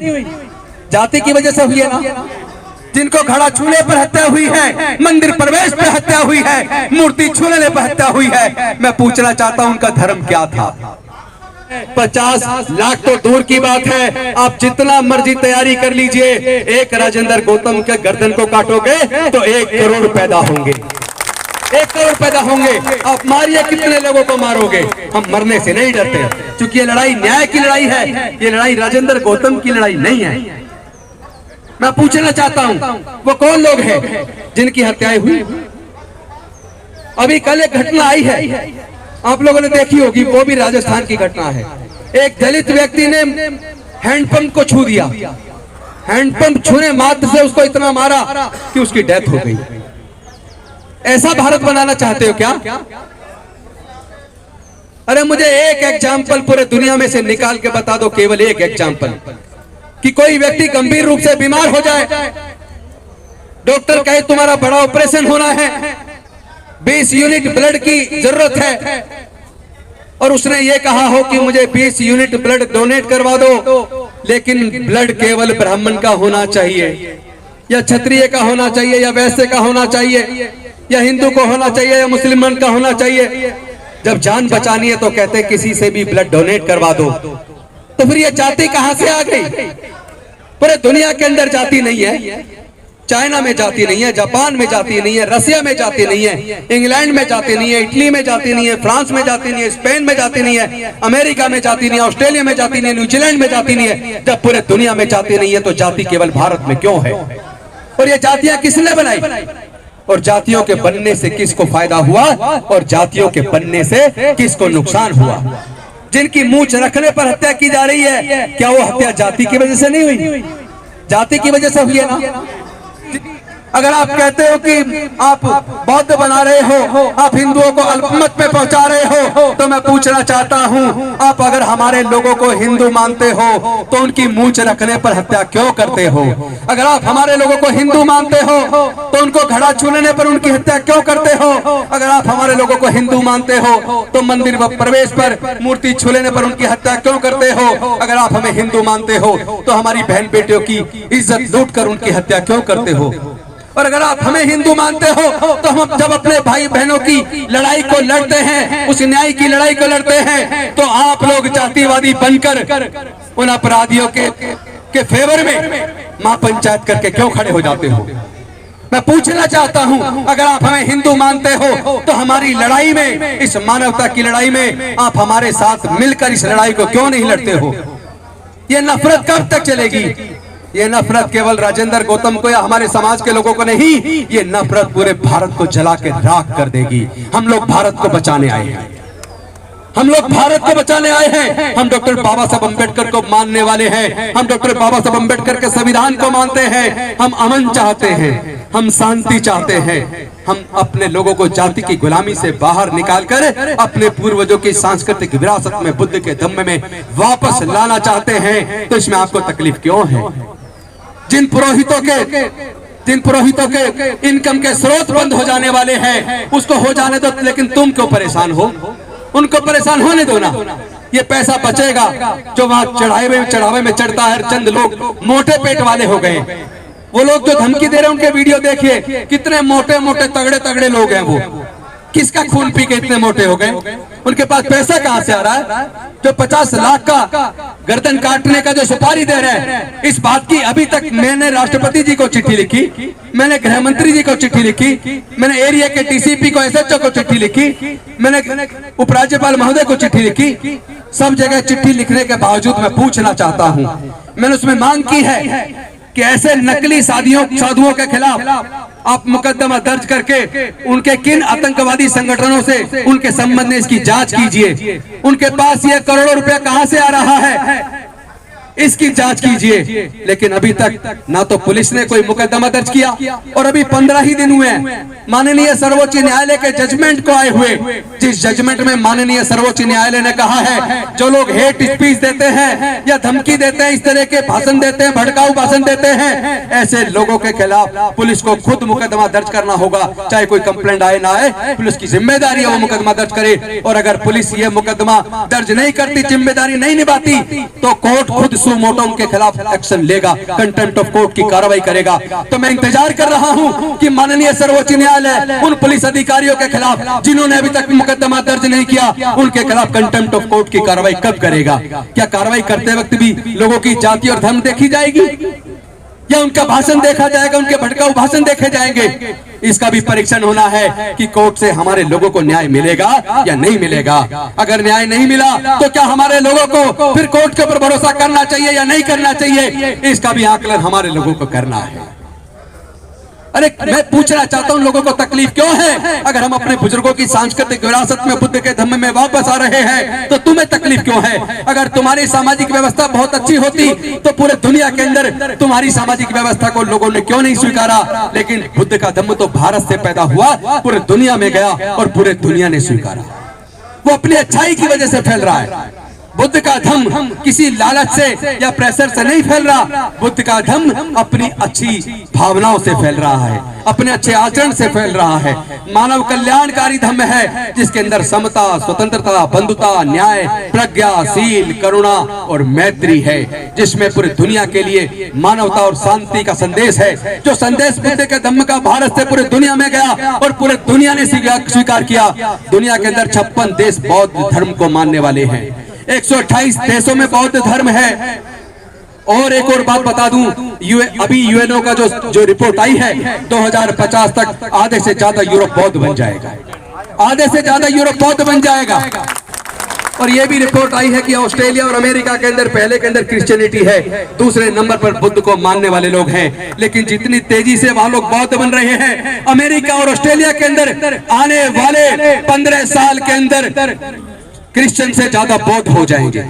हुई? जाति की वजह से हुई है ना। जिनको घड़ा छूने पर हत्या हुई है, मंदिर प्रवेश पर हत्या हुई है, मूर्ति छूने पर हत्या हुई है, मैं पूछना चाहता हूं उनका धर्म क्या था? 50 लाख तो दूर की बात है, आप जितना मर्जी तैयारी कर लीजिए, एक राजेंद्र गौतम के गर्दन को काटोगे तो 1 करोड़ पैदा होंगे, 1 करोड़ पैदा होंगे। आप मारिए, कितने लोगों को मारोगे? हम मरने से नहीं डरते, क्योंकि ये लड़ाई न्याय की लड़ाई है, ये लड़ाई राजेंद्र गौतम की लड़ाई नहीं है। मैं पूछना चाहता हूं वो कौन लोग हैं जिनकी हत्याएं हुई? अभी कल एक घटना आई है, आप लोगों ने देखी होगी, वो भी राजस्थान की घटना है। एक दलित व्यक्ति ने हैंडपंप को छू दिया, हैंडपंप छूने मात्र से उसको इतना मारा कि उसकी डेथ हो गई। ऐसा भारत बनाना चाहते हो क्या? अरे मुझे एक एग्जाम्पल पूरे दुनिया में से निकाल के बता दो, केवल एक एग्जाम्पल, कि कोई व्यक्ति गंभीर रूप से बीमार हो जाए, डॉक्टर कहे तुम्हारा बड़ा ऑपरेशन होना है, 20 यूनिट ब्लड की जरूरत है, और उसने ये कहा हो कि मुझे 20 यूनिट ब्लड डोनेट करवा दो, लेकिन ब्लड केवल ब्राह्मण का होना चाहिए, या क्षत्रिय का होना चाहिए, या वैश्य का होना चाहिए, या हिंदू को होना चाहिए, या मुसलमान का होना चाहिए। जब जान बचानी है तो कहते किसी से भी ब्लड डोनेट करवा दो। तो फिर ये जाति कहां से आ गई? पूरे दुनिया के अंदर जाति नहीं है, चाइना में जाति नहीं है, जापान में जाति नहीं है, रसिया में जाति नहीं है, इंग्लैंड में जाति नहीं है, इटली में जाति नहीं है, फ्रांस में जाति नहीं है, स्पेन में जाति नहीं है, अमेरिका में जाति नहीं है, ऑस्ट्रेलिया में जाति नहीं है, न्यूजीलैंड में जाति नहीं है। जब पूरे दुनिया में जाति नहीं है तो जाति केवल भारत में क्यों है? और ये जातियां किसने बनाई? और जातियों के बनने से किसको फायदा हुआ और जातियों के बनने से किसको नुकसान हुआ? जिनकी मूंछ रखने पर हत्या की जा रही है, क्या वो हत्या जाति की वजह से नहीं हुई? जाति की वजह से हुई है ना। अगर आप कहते हो कि आप बौद्ध बना रहे हो, आप हिंदुओं को अल्पमत में पहुंचा रहे हो, तो मैं पूछना चाहता हूं, आप अगर हमारे लोगों को हिंदू मानते हो तो उनकी मूंछ रखने पर हत्या क्यों करते हो? अगर आप हमारे लोगों को हिंदू मानते हो तो उनको घड़ा छूने पर उनकी हत्या क्यों करते हो? अगर आप हमारे लोगों को हिंदू मानते हो तो मंदिर व प्रवेश पर मूर्ति छूने पर उनकी हत्या क्यों करते हो? अगर आप हमें हिंदू मानते हो तो हमारी बहन बेटियों की इज्जत लूट कर उनकी हत्या क्यों करते हो? और अगर आप हमें हिंदू मानते हो तो हम जब अपने भाई बहनों की लड़ाई को लड़ते हैं, उस न्याय की लड़ाई को लड़ते हैं, तो आप लोग जातिवादी बनकर उन अपराधियों के फेवर में मां पंचायत करके क्यों खड़े हो जाते हो? मैं पूछना चाहता हूं, अगर आप हमें हिंदू मानते हो तो हमारी लड़ाई में, इस मानवता की लड़ाई में आप हमारे साथ मिलकर इस लड़ाई को क्यों नहीं लड़ते हो? ये नफरत कब तक चलेगी? ये नफरत केवल राजेंद्र गौतम को या हमारे समाज के लोगों को नहीं, ये नफरत पूरे भारत को जला के राख कर देगी। हम लोग भारत को बचाने आए हैं, हम लोग भारत को बचाने आए हैं। हम डॉक्टर बाबा साहब अम्बेडकर को मानने वाले हैं, हम डॉक्टर बाबा साहब अम्बेडकर के संविधान को मानते हैं। हम अमन चाहते हैं, हम शांति चाहते हैं, हम अपने लोगों को जाति की गुलामी से बाहर निकालकर अपने पूर्वजों की सांस्कृतिक विरासत में, बुद्ध के धम्म में वापस लाना चाहते हैं। तो इसमें आपको तकलीफ क्यों है? जिन पुरोहितों के इनकम के स्रोत बंद हो जाने वाले हैं, उसको हो जाने दो, लेकिन तुम क्यों परेशान हो? उनको परेशान होने दो ना। ये पैसा बचेगा जो वहां चढ़ावे में चढ़ता है। चंद लोग मोटे पेट वाले हो गए, वो लोग जो धमकी दे रहे हैं उनके वीडियो देखिए, कितने मोटे मोटे तगड़े तगड़े लोग हैं। वो किसका खून पी के इतने मोटे हो गए? उनके पास पैसा कहां से आ रहा है? जो 50 लाख का गर्दन काटने का जो सुपारी दे रहे हैं, इस बात की अभी तक मैंने राष्ट्रपति जी को चिट्ठी लिखी, मैंने गृह मंत्री जी को चिट्ठी लिखी, मैंने एरिया के डीसीपी को, एसएचओ को चिट्ठी लिखी, मैंने उपराज्यपाल महोदय को चिट्ठी लिखी। सब जगह चिट्ठी लिखने के बावजूद मैं पूछना चाहता हूं, मैंने उसमें मांग की है कि ऐसे नकली साधुओं के खिलाफ आप मुकदमा दर्ज करके उनके किन आतंकवादी संगठनों से उनके संबंध में इसकी जांच कीजिए। उनके पास ये करोड़ों रुपया कहां से आ रहा है, इसकी जांच कीजिए। लेकिन अभी तक ना तो पुलिस ने कोई मुकदमा दर्ज किया, और अभी 15 ही दिन हुए हैं माननीय सर्वोच्च न्यायालय के जजमेंट को आए हुए, जिस जजमेंट में माननीय सर्वोच्च न्यायालय ने कहा है जो लोग हेट स्पीच देते हैं या धमकी देते हैं, इस तरह के भाषण देते हैं, भड़काऊ भाषण देते हैं, ऐसे लोगों के खिलाफ पुलिस को खुद मुकदमा दर्ज करना होगा। चाहे कोई कंप्लेंट आए ना आए, पुलिस की जिम्मेदारी है वो मुकदमा दर्ज करे। और अगर पुलिस ये मुकदमा दर्ज नहीं करती, जिम्मेदारी नहीं निभाती, तो कोर्ट खुद सू मोटो उनके खिलाफ एक्शन लेगा, कंटेम्प्ट ऑफ कोर्ट की कार्रवाई करेगा। तो मैं इंतजार कर रहा हूं कि माननीय सर्वोच्च न्यायालय उन पुलिस अधिकारियों के खिलाफ जिन्होंने अभी तक मुकदमा दर्ज नहीं किया, उनके खिलाफ कंटेम्प्ट ऑफ कोर्ट की कार्रवाई कब करेगा। क्या कार्रवाई करते वक्त भी लोगों की जाति और धर्म देखी जाएगी, या उनका भाषण देखा जाएगा, उनके भड़काऊ भाषण देखे जाएंगे। इसका भी परीक्षण होना है कि कोर्ट से हमारे लोगों को न्याय मिलेगा या नहीं मिलेगा। अगर न्याय नहीं मिला तो क्या हमारे लोगों को फिर कोर्ट के ऊपर भरोसा करना चाहिए या नहीं करना चाहिए, इसका भी आकलन हमारे लोगों को करना है। अरे मैं पूछना चाहता हूं, लोगों को तकलीफ क्यों है? अगर हम अपने बुजुर्गों की सांस्कृतिक विरासत में, बुद्ध के धम्म में वापस आ रहे हैं, तो तुम्हें तकलीफ क्यों है? अगर तुम्हारी सामाजिक व्यवस्था बहुत अच्छी होती तो पूरे दुनिया के अंदर तुम्हारी सामाजिक व्यवस्था को लोगों ने क्यों नहीं स्वीकारा? लेकिन बुद्ध का धम्म तो भारत से पैदा हुआ, पूरे दुनिया में गया और पूरे दुनिया ने स्वीकारा। वो अपनी अच्छाई की वजह से फैल रहा है। बुद्ध का धम्म किसी लालच से या प्रेशर से नहीं फैल रहा। बुद्ध का धम्म अपनी अच्छी भावनाओं से फैल रहा है, अपने अच्छे आचरण से फैल रहा है। मानव कल्याणकारी धम्म है जिसके अंदर समता, स्वतंत्रता, बंधुता, न्याय, प्रज्ञा, शील, करुणा और मैत्री है, जिसमें पूरी दुनिया के लिए मानवता और शांति का संदेश है। जो संदेश बुद्ध के धम्म का भारत से पूरी दुनिया में गया और पूरे दुनिया ने स्वीकार किया। दुनिया के अंदर 56 देश बौद्ध धर्म को मानने वाले हैं, 128 देशों में बौद्ध धर्म है। और एक और बात बता दूं, अभी यूएनओ का जो रिपोर्ट आई है, 2050 तक आधे से ज्यादा यूरोप बौद्ध बन जाएगा, आधे से ज्यादा यूरोप बौद्ध बन जाएगा। और ये भी रिपोर्ट आई है कि ऑस्ट्रेलिया और अमेरिका के अंदर पहले के अंदर क्रिश्चियनिटी है, दूसरे नंबर पर बुद्ध को मानने वाले लोग हैं। लेकिन जितनी तेजी से वहां लोग बौद्ध बन रहे हैं, अमेरिका और ऑस्ट्रेलिया के अंदर आने वाले 15 साल के अंदर क्रिश्चियन से ज्यादा बौद्ध हो जाएंगे।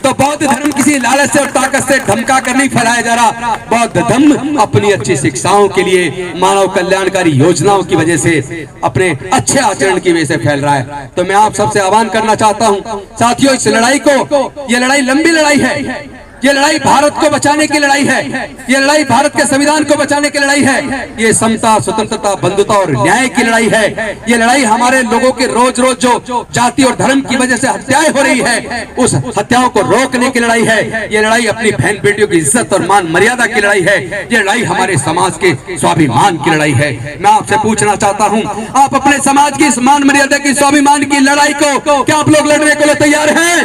तो बौद्ध धर्म किसी लालच से और ताकत से धमका कर नहीं फैलाया जा रहा। बौद्ध धर्म अपनी अच्छी शिक्षाओं के लिए, मानव कल्याणकारी योजनाओं की वजह से, अपने अच्छे आचरण की वजह से फैल रहा है। तो मैं आप सबसे आह्वान करना चाहता हूं साथियों, इस लड़ाई को, ये लड़ाई लंबी लड़ाई है, ये लड़ाई भारत को बचाने की लड़ाई है, ये लड़ाई भारत के संविधान को बचाने की लड़ाई है, ये समता, स्वतंत्रता, बंधुता और न्याय की लड़ाई है। ये लड़ाई हमारे लोगों के रोज रोज जो जाति और धर्म की वजह से हत्याएं हो रही है, उस हत्याओं को रोकने की लड़ाई है। ये लड़ाई अपनी बहन बेटियों की इज्जत और मान मर्यादा की लड़ाई है। ये लड़ाई हमारे समाज के स्वाभिमान की लड़ाई है। मैं आपसे पूछना चाहता हूँ, आप अपने समाज की इस मान मर्यादा की, स्वाभिमान की लड़ाई को क्या आप लोग लड़ने के लिए तैयार हैं?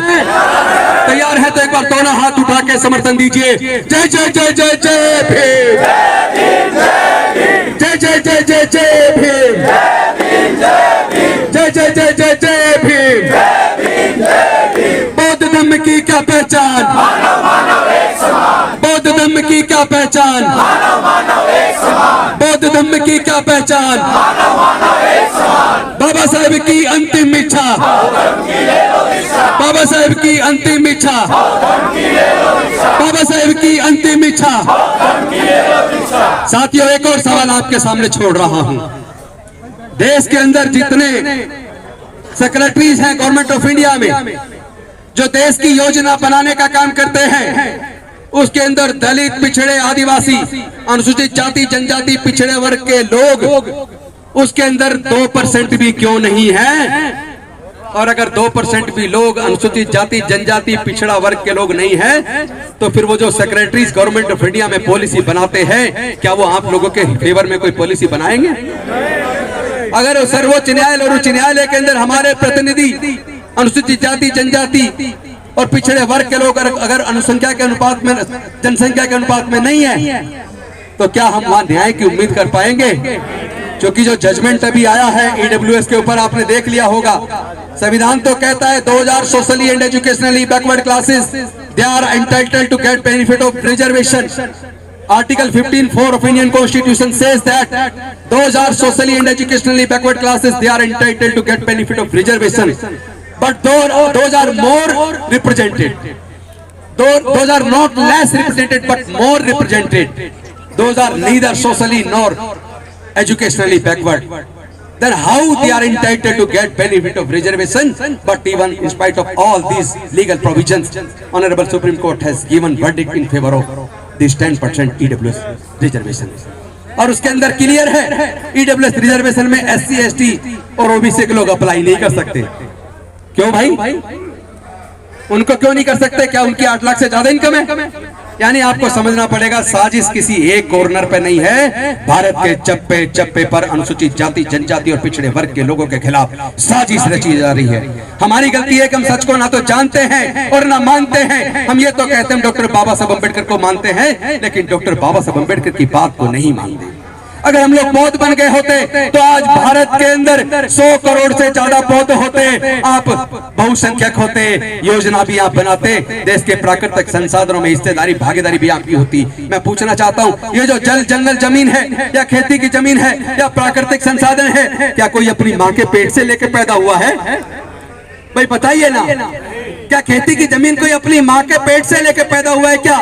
तैयार है तो एक बार दोनों हाथ उठा के समर्थन दीजिए। जय जय जय जय जय भीम, जय जय जय जय जय भीम, जय जय जय जय जय भीम। बौद्ध धर्म की क्या पहचान, बौद्ध धर्म की क्या पहचान, बौद्ध धर्म की क्या पहचान। बाबा साहेब की अंतिम इच्छा, बाबा साहेब की अंतिम इच्छा, बाबा साहेब की अंतिम इच्छा। साथियों, एक और सवाल आपके सामने छोड़ रहा हूं। देश के अंदर जितने सेक्रेटरीज हैं गवर्नमेंट ऑफ इंडिया में, जो देश की योजना बनाने का काम करते हैं, उसके अंदर दलित, पिछड़े, आदिवासी, अनुसूचित जाति, जनजाति, पिछड़े वर्ग के लोग उसके अंदर 2% भी क्यों नहीं है? और अगर 2% भी लोग अनुसूचित जाति, जनजाति, पिछड़ा वर्ग के लोग नहीं हैं, तो फिर वो जो सेक्रेटरीज गवर्नमेंट ऑफ इंडिया में पॉलिसी बनाते हैं, क्या वो आप लोगों के फेवर में कोई पॉलिसी बनाएंगे? अगर सर्वोच्च न्यायालय और उच्च न्यायालय के अंदर हमारे प्रतिनिधि अनुसूचित जाति, जनजाति और पिछड़े वर्ग के लोग अगर अनुसंख्या के अनुपात में, जनसंख्या के अनुपात में नहीं है, तो क्या हम वहां न्याय की उम्मीद कर पाएंगे? क्योंकि जो जजमेंट अभी आया है ईडब्ल्यूएस के ऊपर, आपने देख लिया होगा। संविधान तो कहता है 2000 socially and educationally backward classes they are entitled to get benefit of reservation. Article 15(4) of Indian Constitution says that those are socially and educationally backward classes, they are entitled to get benefit of reservation. But those are more represented. Those are not less represented, but more represented. Those are neither socially nor educationally backward. Then how they are entitled to get benefit of reservation? But even in spite of all these legal provisions, Honorable Supreme Court has given verdict in favor of this 10% EWS reservation. और उसके अंदर clear है, EWS reservation में SC, ST और OBC के लोग apply नहीं कर सकते। क्यों भाई? उनको क्यों नहीं कर सकते? क्या उनकी 8 लाख से ज्यादा इनकम है? यानी आपको समझना पड़ेगा, साजिश किसी एक कॉर्नर पे नहीं है। भारत के चप्पे चप्पे पर अनुसूचित जाति, जनजाति और पिछड़े वर्ग के लोगों के खिलाफ साजिश रची जा रही है। हमारी गलती है कि हम सच को ना तो जानते हैं और ना मानते हैं। हम ये तो कहते हैं डॉक्टर बाबा साहब अम्बेडकर को मानते हैं, लेकिन डॉक्टर बाबा साहब अम्बेडकर की बात को नहीं मानते। अगर हम लोग बौद्ध बन गए होते तो आज भारत के अंदर 100 करोड़ से ज्यादा बौद्ध होते, आप बहुसंख्यक होते, योजना भी आप बनाते, देश के प्राकृतिक संसाधनों में हिस्सेदारी भागीदारी भी आपकी होती। मैं पूछना चाहता हूँ, ये जो जल जंगल जमीन है या खेती की जमीन है या प्राकृतिक संसाधन है, क्या कोई अपनी माँ के पेट से लेकर पैदा हुआ है? भाई बताइए ना, क्या खेती की जमीन कोई अपनी माँ के पेट से लेकर पैदा हुआ है? क्या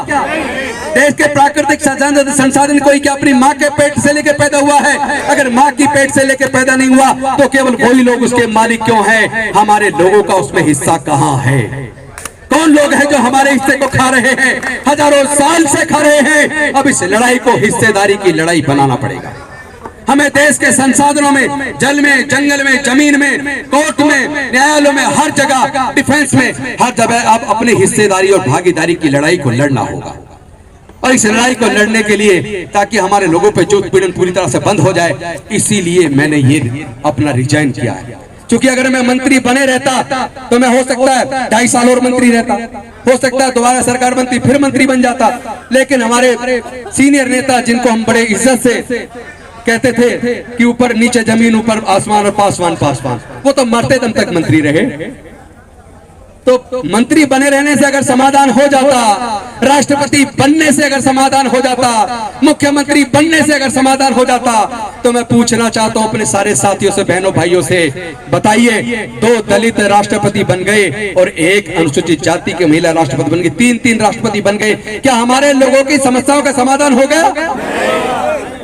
देश के प्राकृतिक संसाधन कोई क्या अपनी माँ के पेट से लेकर पैदा हुआ है? अगर माँ की पेट से लेकर पैदा नहीं हुआ तो केवल वही लोग उसके मालिक क्यों हैं? हमारे लोगों का उसमें हिस्सा कहाँ है? कौन लोग हैं जो हमारे हिस्से को खा रहे हैं? हजारों साल से खा रहे हैं। अब इस लड़ाई को हिस्सेदारी की लड़ाई बनाना पड़ेगा। हमें देश के संसाधनों में, जल में, जंगल में, जमीन में, कोर्ट में, न्यायालयों में, हर जगह, डिफेंस में, हर जगह आप अपनी हिस्सेदारी और भागीदारी की लड़ाई को लड़ना होगा। और इस लड़ाई को लड़ने के लिए, ताकि हमारे लोगों पे जो उत्पीड़न पूरी तरह से बंद हो जाए, इसीलिए मैंने ये अपना रिजाइन किया है। क्योंकि अगर मैं मंत्री बने रहता तो मैं हो सकता है 2.5 साल और मंत्री रहता, हो सकता है दोबारा सरकार बनती फिर मंत्री बन जाता। लेकिन हमारे सीनियर नेता, जिनको हम बड़े इज्जत से कहते थे कि ऊपर नीचे जमीन, ऊपर आसमान और पासवान पासवान, वो तो मरते दम तक मंत्री रहे। तो मंत्री बने रहने से अगर समाधान हो जाता, राष्ट्रपति बनने से अगर समाधान हो जाता, मुख्यमंत्री बनने से अगर समाधान हो जाता, तो मैं पूछना चाहता हूं अपने सारे साथियों से, बहनों भाइयों से, बताइए 2 दलित राष्ट्रपति बन गए और 1 अनुसूचित जाति की महिला राष्ट्रपति बन गई, 3 राष्ट्रपति बन गए, क्या हमारे लोगों की समस्याओं का समाधान हो गया?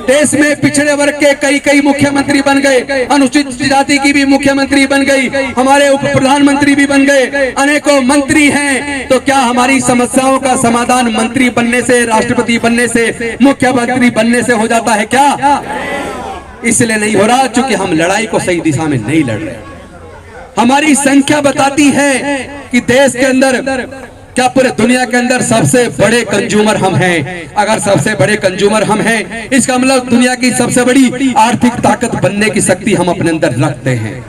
देश में पिछड़े वर्ग के कई मुख्यमंत्री बन गए, अनुसूचित जाति की भी मुख्यमंत्री बन गई, हमारे उप प्रधानमंत्री भी बन गए, अनेकों मंत्री हैं। तो क्या हमारी समस्याओं का समाधान मंत्री बनने से, राष्ट्रपति बनने से, मुख्यमंत्री बनने से हो जाता है क्या? इसलिए नहीं हो रहा क्योंकि हम लड़ाई को सही दिशा में नहीं लड़ रहे। हमारी संख्या बताती है कि देश के अंदर, क्या पूरे दुनिया के अंदर सबसे बड़े कंज्यूमर हम हैं। अगर सबसे बड़े कंज्यूमर हम हैं, इसका मतलब दुनिया की सबसे बड़ी आर्थिक ताकत बनने की शक्ति हम अपने अंदर रखते हैं।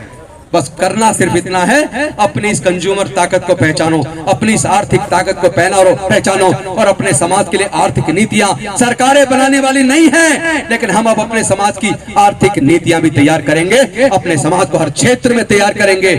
बस करना सिर्फ इतना है, अपनी इस कंज्यूमर ताकत को पहचानो, अपनी इस आर्थिक ताकत को पहचानो और अपने समाज के लिए आर्थिक नीतियां सरकारें बनाने वाली नहीं है, लेकिन हम अब अपने समाज की आर्थिक नीतियां भी तैयार करेंगे, अपने समाज को हर क्षेत्र में तैयार करेंगे।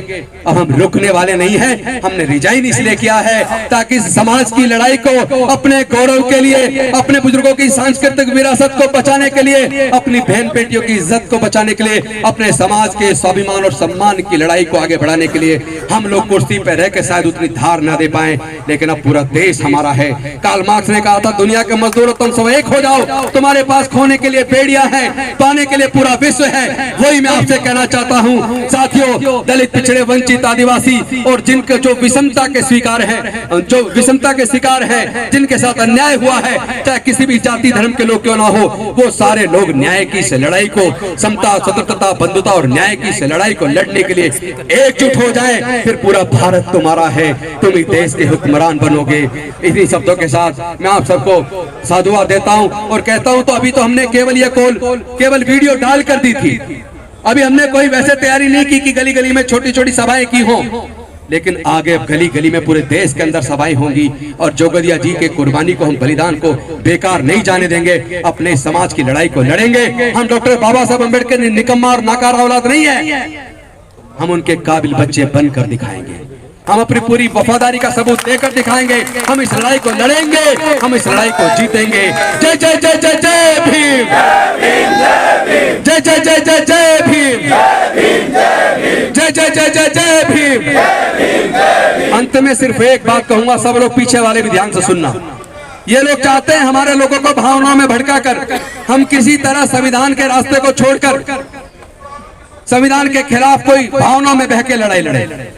अब हम रुकने वाले नहीं हैं। हमने रिजाइन इसलिए किया है ताकि इस समाज की लड़ाई को, अपने गौरव के लिए, अपने बुजुर्गों की सांस्कृतिक विरासत को बचाने के लिए, अपनी बहन बेटियों की इज्जत को बचाने के लिए, अपने समाज के स्वाभिमान और सम्मान की लड़ाई को आगे बढ़ाने के लिए हम लोग कुर्सी पर रह के शायद उतनी धार ना दे पाए, लेकिन अब पूरा देश हमारा है। कार्ल मार्क्स ने कहा था, दुनिया के मजदूरों तुम सब एक हो जाओ, तुम्हारे पास खोने के लिए बेड़ियां हैं, पाने के लिए पूरा विश्व है। वही मैं आपसे कहना चाहता हूं साथियों, दलित, पिछड़े, वंचित, आदिवासी और जिनके जो विषमता के स्वीकार हैं, जो विषमता के शिकार हैं, जिनके साथ अन्याय हुआ है, चाहे किसी भी जाति धर्म के लोग क्यों ना हो, वो सारे लोग न्याय की इस लड़ाई को, समता, स्वतंत्रता, बंधुता और न्याय की इस लड़ाई को लड़ने के लिए एकजुट हो जाए। फिर पूरा भारत तुम्हारा है, तुम ही देश के हुक्मरान बनोगे। इन्हीं शब्दों के साथ मैं आप सबको साधुवाद देता हूं और कहता हूं, तो अभी तो हमने केवल ये केवल वीडियो डाल कर दी थी। अभी हमने कोई वैसे तैयारी नहीं की कि गली गली में छोटी छोटी सभाएं की हों, लेकिन आगे अब गली गली में पूरे देश के अंदर सभाएं होंगी और जोगदिया जी के कुर्बानी को, हम बलिदान को बेकार नहीं जाने देंगे। अपने समाज की लड़ाई को लड़ेंगे। हम डॉक्टर बाबा साहब अम्बेडकर ने निकम्मा और नाकारा औलाद नहीं है, हम उनके काबिल बच्चे बनकर दिखाएंगे। हम अपनी पूरी वफादारी का सबूत देकर दिखाएंगे। हम इस लड़ाई को लड़ेंगे, हम इस लड़ाई को जीतेंगे। जय जय जय जय जय भीम, जय जय जय जय जय भीम, जय जय जय जय जय भीम। अंत में सिर्फ एक बात कहूंगा, सब लोग पीछे वाले भी ध्यान से सुनना। ये लोग चाहते हैं हमारे लोगों को भावनाओं में भड़काकर हम किसी तरह संविधान के रास्ते को छोड़कर संविधान के खिलाफ कोई भावनाओं में बहके लड़ाई लड़े।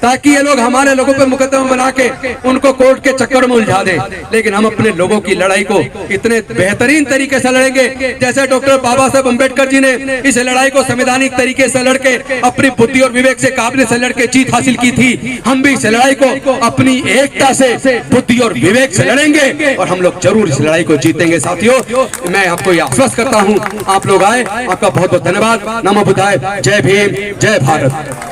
ताकि ये लोग हमारे लोगों पे मुकदमा बना के उनको कोर्ट के चक्कर में उलझा दें। लेकिन हम अपने लोगों की लड़ाई को इतने बेहतरीन तरीके से लड़ेंगे जैसे डॉक्टर बाबा साहब अम्बेडकर जी ने इस लड़ाई को संवैधानिक तरीके से लड़के अपनी बुद्धि और विवेक से काबिलियत से लड़के जीत हासिल की थी। हम भी इस लड़ाई को अपनी एकता से, बुद्धि और विवेक से लड़ेंगे और हम लोग जरूर इस लड़ाई को जीतेंगे। साथियों, मैं आपको यह आश्वस्त करता हूं, आप लोग आए, आपका बहुत बहुत धन्यवाद। नमो बुद्धाय, जय भीम, जय भारत।